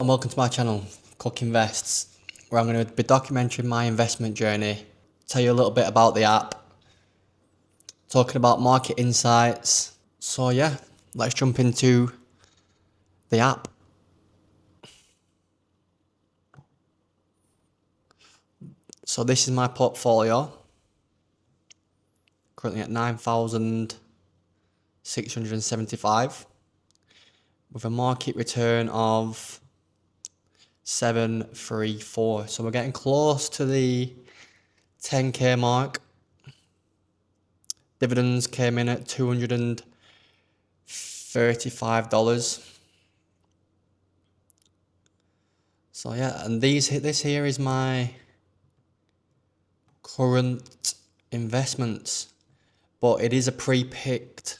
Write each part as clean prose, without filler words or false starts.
welcome to my channel, Cook Invests, where I'm going to be documenting my investment journey, tell you a little bit about the app, talking about market insights. So yeah, let's jump into the app. So this is my portfolio, currently at 9,675, with a market return of 734. So we're getting close to the 10k mark. Dividends came in at $235. So yeah, and this here is my current investments, but it is a pre-picked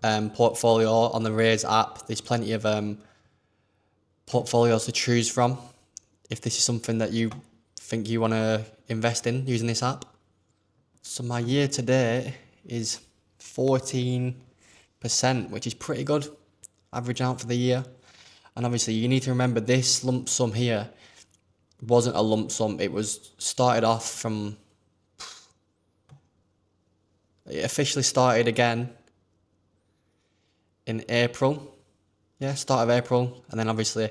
portfolio on the Raiz app. There's plenty of portfolios to choose from if this is something that you think you want to invest in using this app. So my year to date is 14%, which is pretty good, average out for the year. And obviously you need to remember this lump sum here wasn't a lump sum. It was started off from, it officially started again in April. Yeah, start of April. And then obviously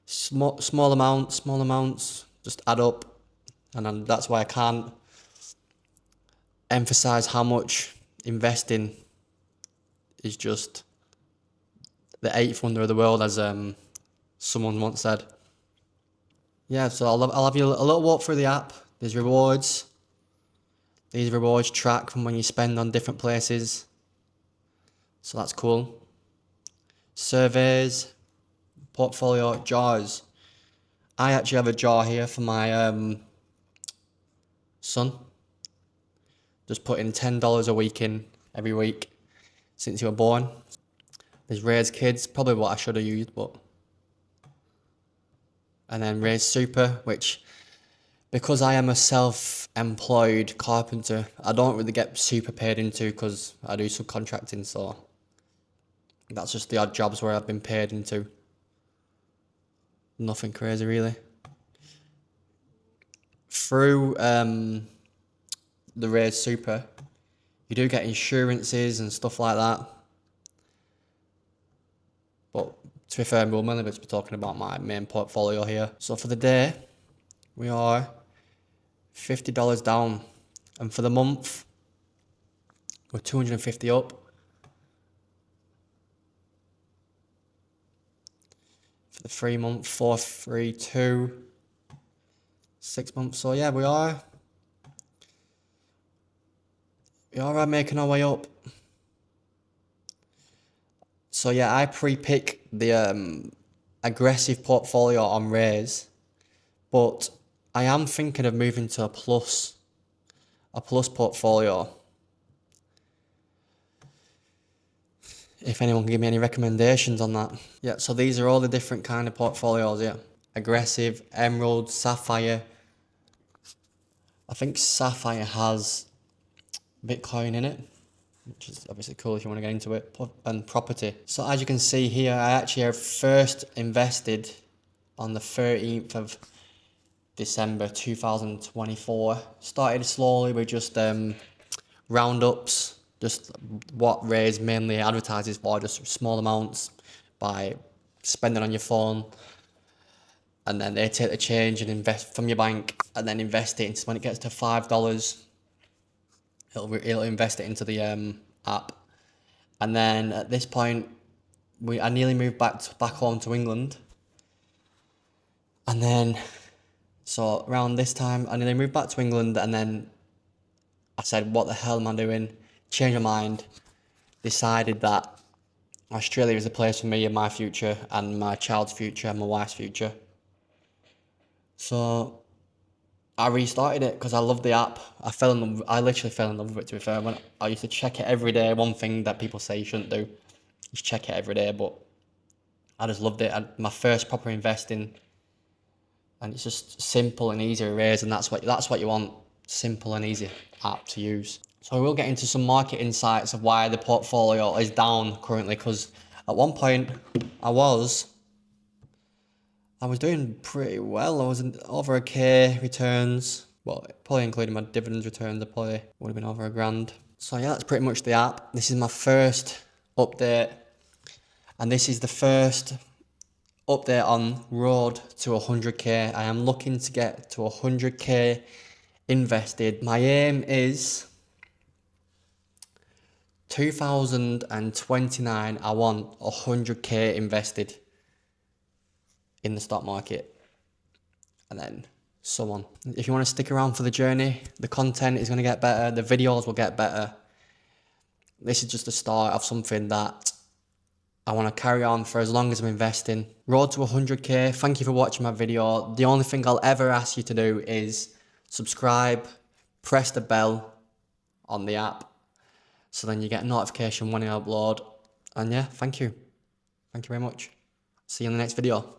small amounts just add up. And then that's why I can't emphasize how much investing is just the eighth wonder of the world, as someone once said. Yeah, so I'll have you a little walk through the app. There's rewards. These rewards track from when you spend on different places. So that's cool. Surveys, portfolio, jars. I actually have a jar here for my son. Just putting $10 a week in every week since you were born. There's Raiz Kids, probably what I should have used, but. And then Raiz Super, which, because I am a self-employed carpenter, I don't really get super paid into because I do subcontracting, so that's just the odd jobs where I've been paid into. Nothing crazy really. Through the Raiz Super, you do get insurances and stuff like that. But to be fair, we'll mainly be talking about my main portfolio here. So for the day, we are $50 down. And for the month, we're 250 up. For the 3 month, 432. 6 months. So yeah, we are making our way up. So yeah, I pre-pick the aggressive portfolio on Raiz, but I am thinking of moving to a plus portfolio. If anyone can give me any recommendations on that. Yeah, so these are all the different kind of portfolios, yeah. Aggressive, emerald, sapphire. I think sapphire has Bitcoin in it, which is obviously cool if you want to get into it, and property. So as you can see here, I actually have first invested on the 13th of December 2024. Started slowly with just roundups, just what Raiz mainly advertises for, just small amounts by spending on your phone. And then they take the change and invest from your bank, and then invest it into, when it gets to $5, it'll invest it into the app. And then at this point, I nearly moved back home to England. And then, so around this time, I nearly moved back to England, and then I said, what the hell am I doing? Changed my mind, decided that Australia is a place for me and my future, and my child's future, and my wife's future. So I restarted it because I love the app. I literally fell in love with it, to be fair. When I used to check it every day. One thing that people say you shouldn't do is check it every day, but I just loved it. My first proper investing, and it's just simple and easy to raise, and that's what you want. Simple and easy app to use. So we'll get into some market insights of why the portfolio is down currently, because at one point I was I was doing pretty well. I was over a K returns. Well, probably including my dividends returns, I probably would have been over $1,000. So yeah, that's pretty much the app. This is my first update. And this is the first update on road to 100k. I am looking to get to 100k invested. My aim is 2029. I want 100k invested in the stock market, and then so on. If you want to stick around for the journey, the content is going to get better, the videos will get better. This is just the start of something that I want to carry on for as long as I'm investing. Road to 100k. Thank you for watching my video. The only thing I'll ever ask you to do is subscribe, press the bell on the app, so then you get a notification when I upload. And yeah, thank you. Thank you very much. See you in the next video.